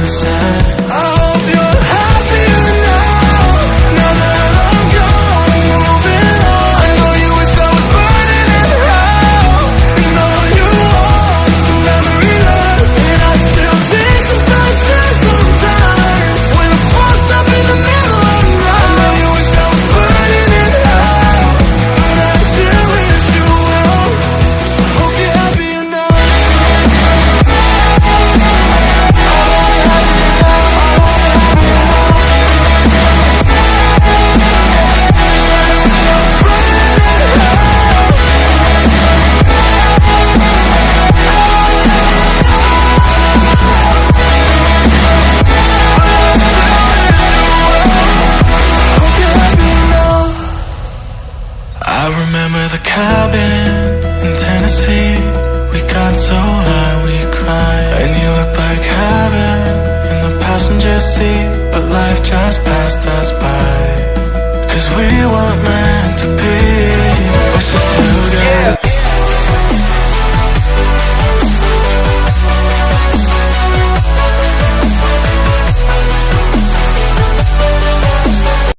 I said, I hope you're happier now, now that I'm gone, moving on. I know you wish I was burning in hell, and all you want is a memory left. And I still think about you sometimes, when I'm fucked up in the middle of the night. I know you wish I was burning in hell, but I still wish you well. Hope you're happier now. I remember the cabin in Tennessee. We got so high we cried, and you looked like heaven in the passenger seat. But life just passed us by, 'cause we weren't meant to be. Let's just together.